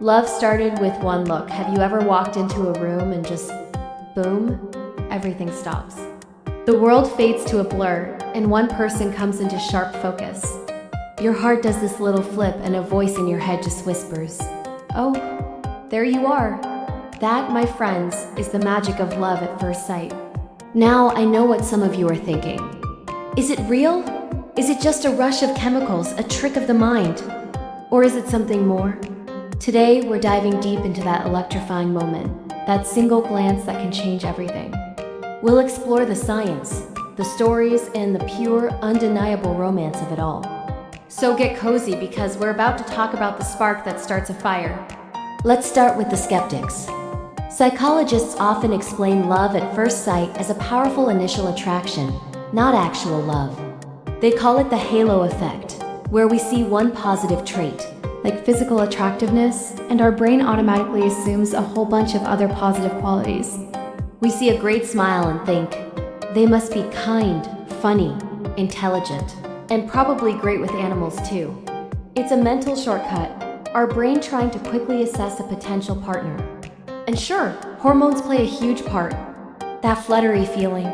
Love started with one look. Have you ever walked into a room and just boom, everything stops? The world fades to a blur, and one person comes into sharp focus. Your heart does this little flip, and a voice in your head just whispers, "Oh, there you are." That, my friends, is the magic of love at first sight. Now I know what some of you are thinking. Is it real? Is it just a rush of chemicals, a trick of the mind? Or is it something more? Today, we're diving deep into that electrifying moment, that single glance that can change everything. We'll explore the science, the stories, and the pure, undeniable romance of it all. So get cozy, because we're about to talk about the spark that starts a fire. Let's start with the skeptics. Psychologists often explain love at first sight as a powerful initial attraction, not actual love. They call it the halo effect, where we see one positive trait, like physical attractiveness, and our brain automatically assumes a whole bunch of other positive qualities. We see a great smile and think, they must be kind, funny, intelligent, and probably great with animals too. It's a mental shortcut, our brain trying to quickly assess a potential partner. And sure, hormones play a huge part. That fluttery feeling,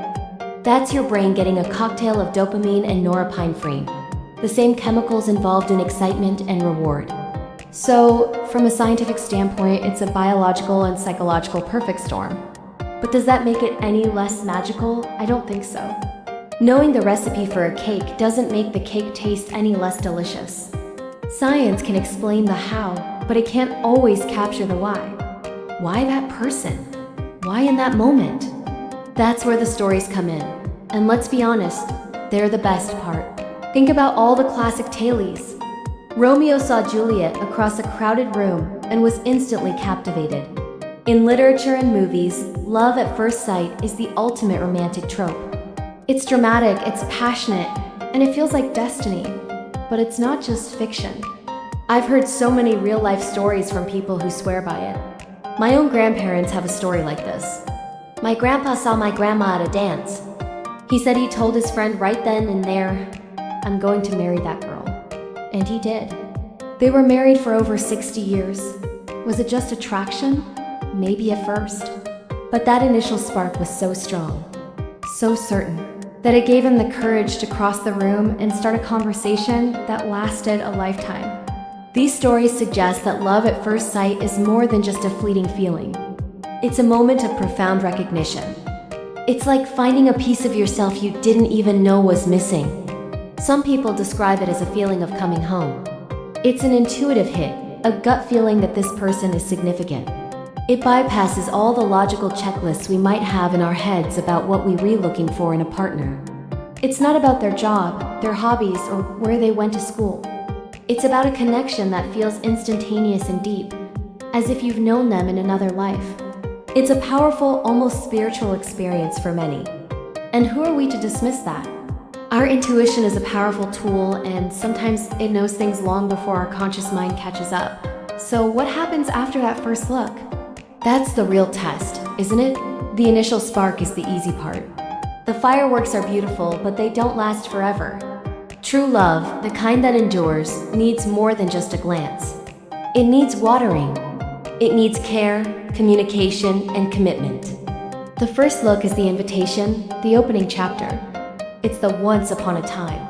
that's your brain getting a cocktail of dopamine and norepinephrine, the same chemicals involved in excitement and reward. So, from a scientific standpoint, it's a biological and psychological perfect storm. But does that make it any less magical? I don't think so. Knowing the recipe for a cake doesn't make the cake taste any less delicious. Science can explain the how, but it can't always capture the why. Why that person? Why in that moment? That's where the stories come in. And let's be honest, they're the best part. Think about all the classic tales. Romeo saw Juliet across a crowded room and was instantly captivated. In literature and movies, love at first sight is the ultimate romantic trope. It's dramatic, it's passionate, and it feels like destiny. But it's not just fiction. I've heard so many real-life stories from people who swear by it. My own grandparents have a story like this. My grandpa saw my grandma at a dance. He said he told his friend right then and there, "I'm going to marry that girl." And he did. They were married for over 60 years. Was it just attraction? Maybe at first. But that initial spark was so strong, so certain, that it gave him the courage to cross the room and start a conversation that lasted a lifetime. These stories suggest that love at first sight is more than just a fleeting feeling. It's a moment of profound recognition. It's like finding a piece of yourself you didn't even know was missing. Some people describe it as a feeling of coming home. It's an intuitive hit, a gut feeling that this person is significant. It bypasses all the logical checklists we might have in our heads about what we're really looking for in a partner. It's not about their job, their hobbies, or where they went to school. It's about a connection that feels instantaneous and deep, as if you've known them in another life. It's a powerful, almost spiritual experience for many. And who are we to dismiss that? Our intuition is a powerful tool, and sometimes it knows things long before our conscious mind catches up. So what happens after that first look? That's the real test, isn't it? The initial spark is the easy part. The fireworks are beautiful, but they don't last forever. True love, the kind that endures, needs more than just a glance. It needs watering. It needs care, communication, and commitment. The first look is the invitation, the opening chapter. It's the once upon a time.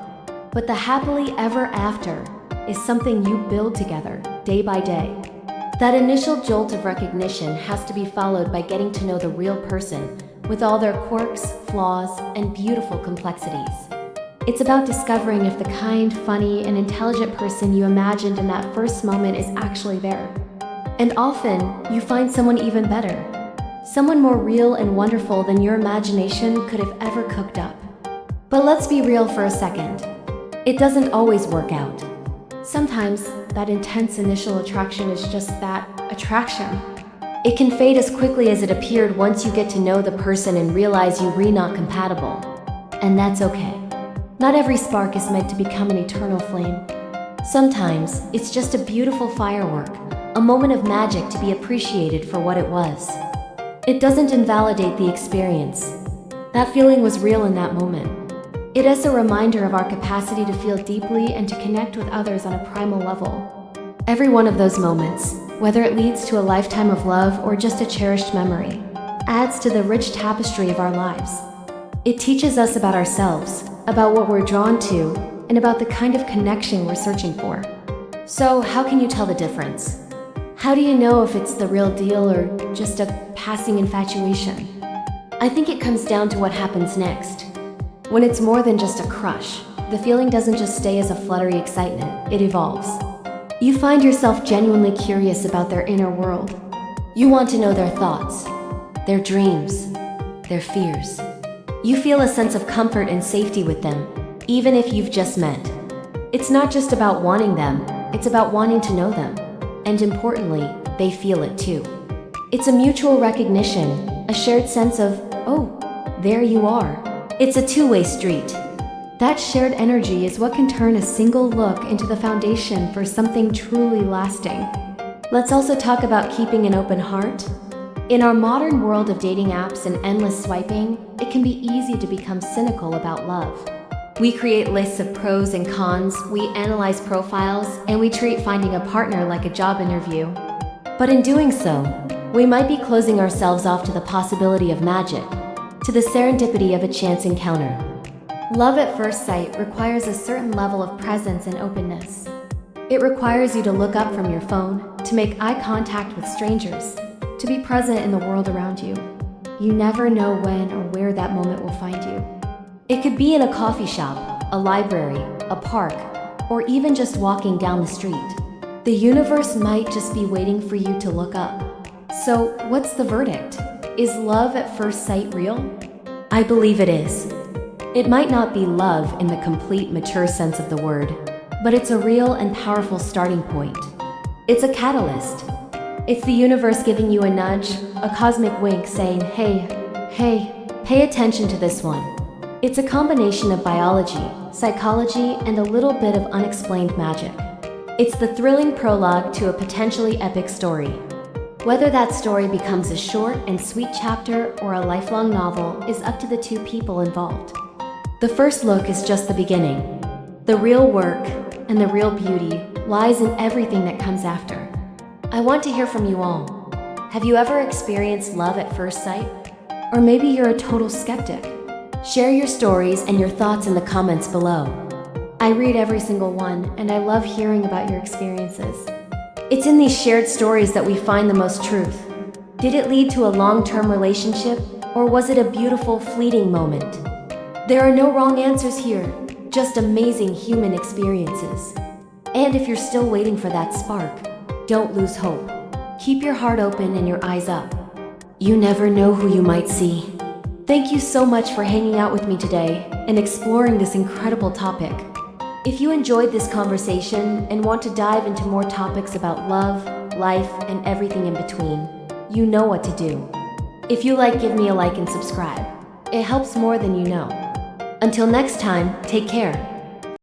But the happily ever after is something you build together, day by day. That initial jolt of recognition has to be followed by getting to know the real person, with all their quirks, flaws, and beautiful complexities. It's about discovering if the kind, funny, and intelligent person you imagined in that first moment is actually there. And often, you find someone even better. Someone more real and wonderful than your imagination could have ever cooked up. But let's be real for a second. It doesn't always work out. Sometimes, that intense initial attraction is just that, attraction. It can fade as quickly as it appeared once you get to know the person and realize you're not compatible. And that's okay. Not every spark is meant to become an eternal flame. Sometimes, it's just a beautiful firework, a moment of magic to be appreciated for what it was. It doesn't invalidate the experience. That feeling was real in that moment. It is a reminder of our capacity to feel deeply and to connect with others on a primal level. Every one of those moments, whether it leads to a lifetime of love or just a cherished memory, adds to the rich tapestry of our lives. It teaches us about ourselves, about what we're drawn to, and about the kind of connection we're searching for. So, how can you tell the difference? How do you know if it's the real deal or just a passing infatuation? I think it comes down to what happens next. When it's more than just a crush, the feeling doesn't just stay as a fluttery excitement, it evolves. You find yourself genuinely curious about their inner world. You want to know their thoughts, their dreams, their fears. You feel a sense of comfort and safety with them, even if you've just met. It's not just about wanting them, it's about wanting to know them. And importantly, they feel it too. It's a mutual recognition, a shared sense of, oh, there you are. It's a two-way street. That shared energy is what can turn a single look into the foundation for something truly lasting. Let's also talk about keeping an open heart. In our modern world of dating apps and endless swiping, it can be easy to become cynical about love. We create lists of pros and cons, we analyze profiles, and we treat finding a partner like a job interview. But in doing so, we might be closing ourselves off to the possibility of magic, to the serendipity of a chance encounter. Love at first sight requires a certain level of presence and openness. It requires you to look up from your phone, to make eye contact with strangers, to be present in the world around you. You never know when or where that moment will find you. It could be in a coffee shop, a library, a park, or even just walking down the street. The universe might just be waiting for you to look up. So, what's the verdict? Is love at first sight real? I believe it is. It might not be love in the complete mature sense of the word, but it's a real and powerful starting point. It's a catalyst. It's the universe giving you a nudge, a cosmic wink saying, hey, pay attention to this one. It's a combination of biology, psychology, and a little bit of unexplained magic. It's the thrilling prologue to a potentially epic story. Whether that story becomes a short and sweet chapter or a lifelong novel is up to the two people involved. The first look is just the beginning. The real work and the real beauty lies in everything that comes after. I want to hear from you all. Have you ever experienced love at first sight? Or maybe you're a total skeptic. Share your stories and your thoughts in the comments below. I read every single one, and I love hearing about your experiences. It's in these shared stories that we find the most truth. Did it lead to a long-term relationship, or was it a beautiful, fleeting moment? There are no wrong answers here, just amazing human experiences. And if you're still waiting for that spark, don't lose hope. Keep your heart open and your eyes up. You never know who you might see. Thank you so much for hanging out with me today and exploring this incredible topic. If you enjoyed this conversation and want to dive into more topics about love, life, and everything in between, you know what to do. If you like, give me a like and subscribe. It helps more than you know. Until next time, take care.